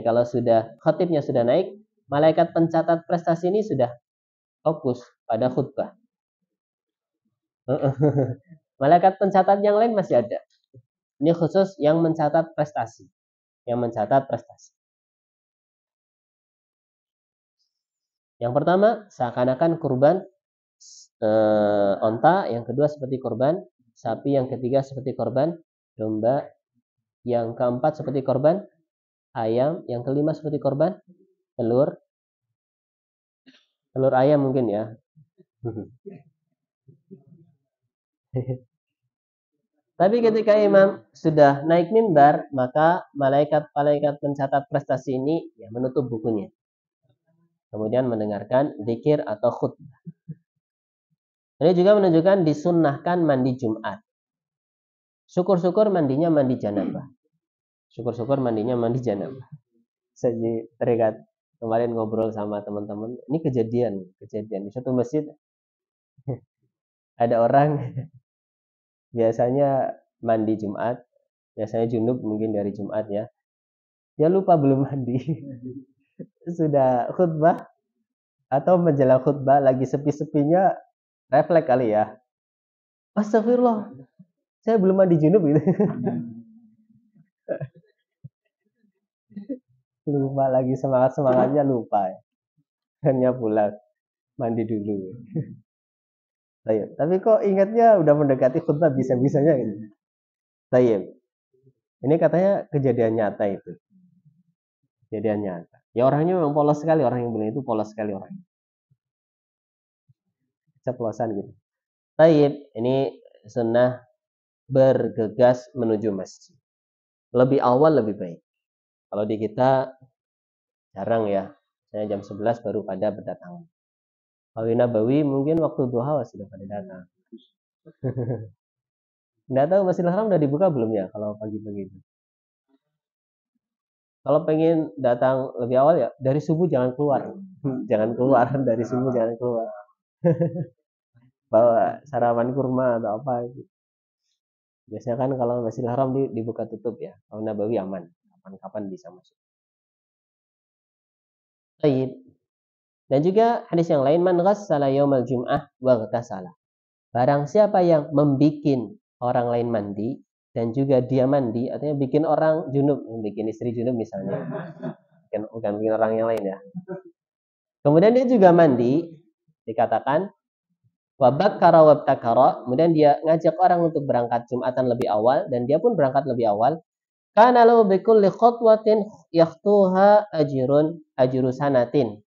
kalau sudah khotibnya sudah naik, malaikat pencatat prestasi ini sudah fokus pada khutbah. Malaikat pencatat yang lain masih ada. Ini khusus yang mencatat prestasi. Yang mencatat prestasi. Yang pertama, seakan-akan kurban onta, yang kedua seperti korban sapi, yang ketiga seperti korban domba, yang keempat seperti korban ayam, yang kelima seperti korban telur ayam mungkin ya. Tapi ketika imam sudah naik mimbar, maka malaikat-malaikat pencatat prestasi ini ya menutup bukunya. Kemudian mendengarkan zikir atau khutbah. Ini juga menunjukkan disunnahkan mandi Jumat. Syukur-syukur mandinya mandi janabah. Syukur-syukur mandinya mandi janabah. Saya teringat kemarin ngobrol sama teman-teman. Ini kejadian di suatu masjid. Ada orang biasanya mandi Jumat, biasanya junub mungkin dari Jumat ya. Dia lupa belum mandi. Sudah khutbah atau menjelang khutbah lagi sepi-sepinya, refleks kali ya. Astagfirullah, saya belum mandi junub gitu. Lupa, lagi semangatnya lupa ya. Hanya pulang mandi dulu. Tapi kok ingatnya udah mendekati khutbah, bisa-bisanya ini. Tayyib. Ini katanya kejadian nyata itu. Kejadian nyata. Ya orangnya memang polos sekali, orang yang bilang itu polos sekali orangnya. Ceplosan gitu. Tayyib, ini sunnah bergegas menuju masjid. Lebih awal lebih baik. Kalau di kita jarang ya. Saya jam 11 baru pada berdatangan. Kalau di Nabawi mungkin waktu duha sudah pada datang. Nggak tahu Masjidil Haram udah dibuka belum ya kalau pagi-pagi itu. Kalau pengen datang lebih awal ya dari subuh jangan keluar. Jangan keluar dari subuh, jangan keluar. Bawa sarapan kurma atau apa gitu. Biasanya kan kalau Masjidil Haram dibuka tutup ya. Kalau Nabawi aman. Kapan-kapan bisa masuk. Baik. Dan juga hadis yang lain, man ghassala yaumal jum'ah wa ghtasala. Barang siapa yang membikin orang lain mandi dan juga dia mandi, artinya bikin orang junub, bikin istri junub misalnya. Bukan bikin orang yang lain ya. Kemudian dia juga mandi, dikatakan wabakkara wabtakara, kemudian dia ngajak orang untuk berangkat Jumatan lebih awal dan dia pun berangkat lebih awal. Kana lahu bikulli khatwatin yakhtuha ajru sanatin.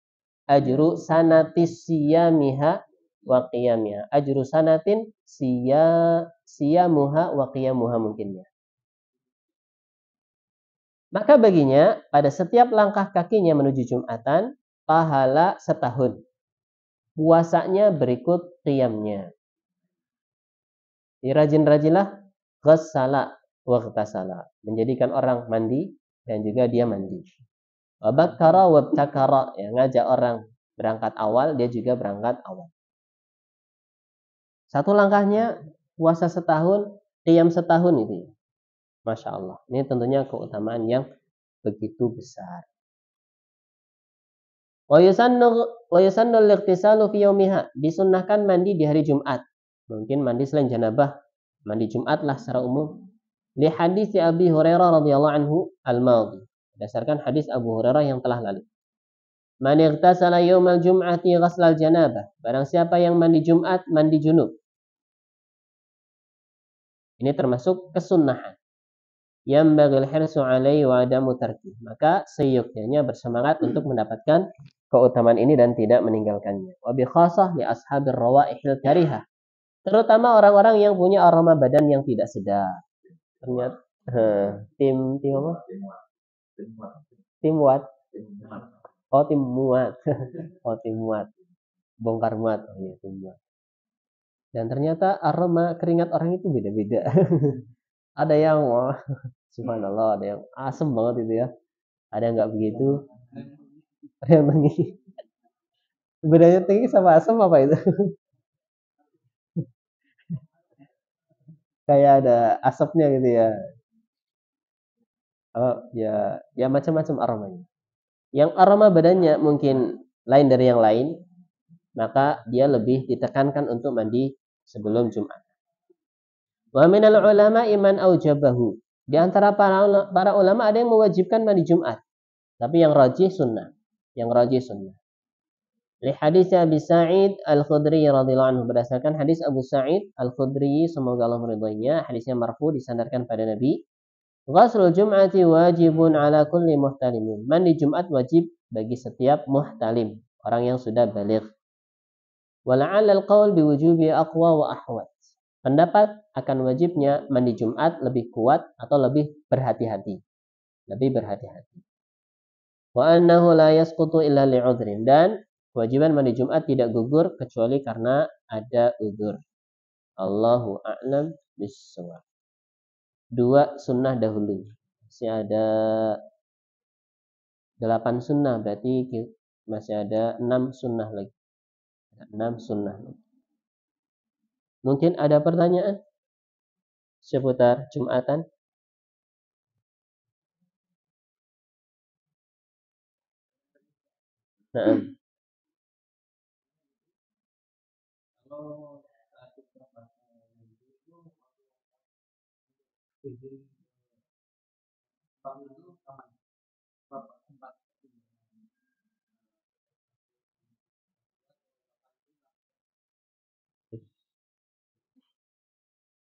Ajru sanatis siyamiha wa qiyamiha. Ajru sanatin siyamuha wa qiyamuha mungkin ya. Maka baginya pada setiap langkah kakinya menuju Jumatan pahala setahun. Puasanya berikut qiyamnya. Rajin-rajinlah ghassala waghtasala, menjadikan orang mandi dan juga dia mandi. Wabakkara wabtakara, ya, ngajak orang berangkat awal, dia juga berangkat awal. Satu langkahnya puasa setahun, qiyam setahun itu. Masya Allah. Ini tentunya keutamaan yang begitu besar. Wa yusannu al-ightisalu fi yaumiha. Disunnahkan mandi di hari Jumat. Mungkin mandi selain janabah, mandi Jumat lah secara umum. Li hadis Abi Hurairah radhiyallahu anhu al-madhi. Berdasarkan hadis Abu Hurairah yang telah lalu. Man ightasala yaumal jum'ati ghaslal janabah. Barang siapa yang mandi Jumat, mandi junub. Ini termasuk kesunnahan. Yambagil hirsu alaihi wa adamu tarkih. Maka seyogyanya bersemangat untuk mendapatkan keutamaan ini dan tidak meninggalkannya. Wa bi khasah li ashabir rawaihil karihah. Terutama orang-orang yang punya aroma badan yang tidak sedap. Ternyata tim apa? Tim what? Oh, tim muat. Oh, tim muat. Bongkar muat. Oh iya, tim muat. Dan ternyata aroma keringat orang itu beda-beda. Ada yang wah, subhanallah, ada yang asem banget itu ya. Ada yang nggak begitu. Ada yang tinggi. Bedanya tinggi sama asem apa itu? Kayak ada asapnya gitu ya. Oh ya, ya macam-macam aromanya. Yang aroma badannya mungkin lain dari yang lain, maka dia lebih ditekankan untuk mandi sebelum Jumat. Wa minal ulama iman aujabahu. Di antara para ulama ada yang mewajibkan mandi Jumat, tapi yang rajih sunnah. Yang rajih sunnah. Li hadis Abi Sa'id Al-Khudri radhiyallahu anhu, berdasarkan hadis Abu Sa'id Al-Khudri semoga Allah meridhoinya, hadisnya marfu disandarkan pada Nabi. Ghuslul Jum'ati wajibun ala kulli muhtalimin. Mandi Jumat wajib bagi setiap muhtalim, orang yang sudah baligh. Wala'alla al-qaul biwujubi aqwa wa ahwat. Pendapat akan wajibnya mandi Jumat lebih kuat atau lebih berhati-hati. Lebih berhati-hati. Wa annahu la yasqutu illa li'udhrin. Dan kewajiban mandi Jumat tidak gugur kecuali karena ada udzur. Allahu a'lam bishawab. 2 sunnah dahulu. Masih ada 8 sunnah, berarti masih ada 6 sunnah lagi. 6 sunnah lagi. Mungkin ada pertanyaan seputar Jumatan? Nah,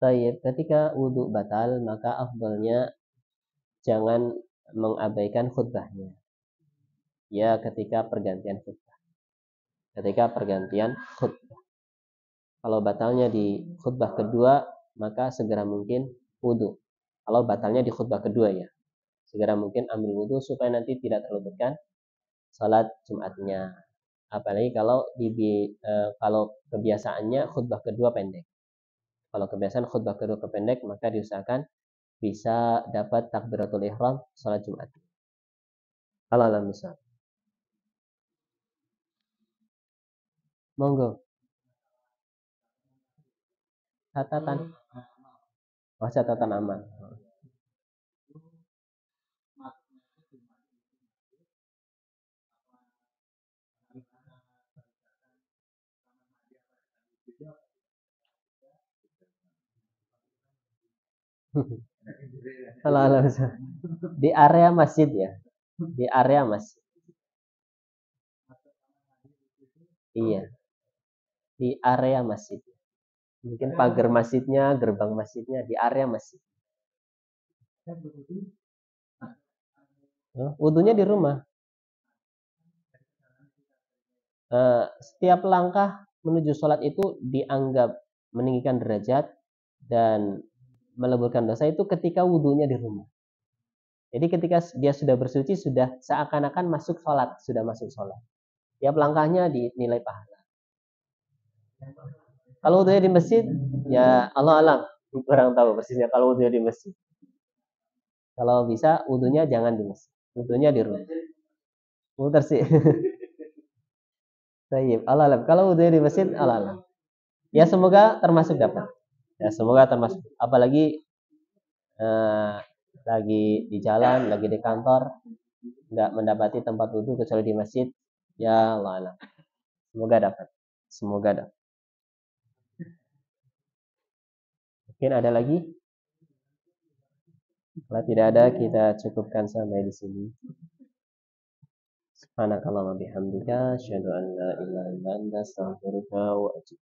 baik, ketika wudhu batal, maka afdalnya jangan mengabaikan khutbahnya. Ya, ketika pergantian khutbah. Ketika pergantian khutbah. Kalau batalnya di khutbah kedua, maka segera mungkin wudhu. Kalau batalnya di khutbah kedua ya, segera mungkin ambil wudhu supaya nanti tidak terluputkan salat Jumatnya. Apalagi kalau kebiasaannya khutbah kedua pendek. Kalau kebiasaan khutbah kedua pendek, maka diusahakan bisa dapat takbiratul ihram salat Jumat. Alam misal. Monggo. Catatan. Oh, catatan aman. Alam misal. Di area masjid ya. Di area masjid. Iya, di area masjid. Mungkin pagar masjidnya, gerbang masjidnya di area masjid. Wudunya di rumah. Setiap langkah menuju sholat itu dianggap meninggikan derajat dan meleburkan dosa itu ketika wudunya di rumah. Jadi ketika dia sudah bersuci, sudah seakan-akan masuk sholat, sudah masuk sholat. Tiap langkahnya dinilai pahala. Kalau wudhunya di masjid, ya Allah alam, kurang tahu persisnya kalau wudhunya di masjid. Kalau bisa wudhunya jangan di masjid, wudhunya di rumah. Muter sih. Baik, Allah alam. Kalau wudhunya di masjid, Allah alam. Ya semoga termasuk dapat. Ya semoga termasuk. Apalagi lagi di jalan, lagi di kantor, nggak mendapati tempat wudhu kecuali di masjid. Ya Allah alam. Semoga dapat. Semoga dapat. Mungkin ada lagi? Kalau tidak ada, kita cukupkan sampai di sini. Subhanakallahumma bihamdika asyhadu an la ilaha illa anta astaghfiruka wa atubu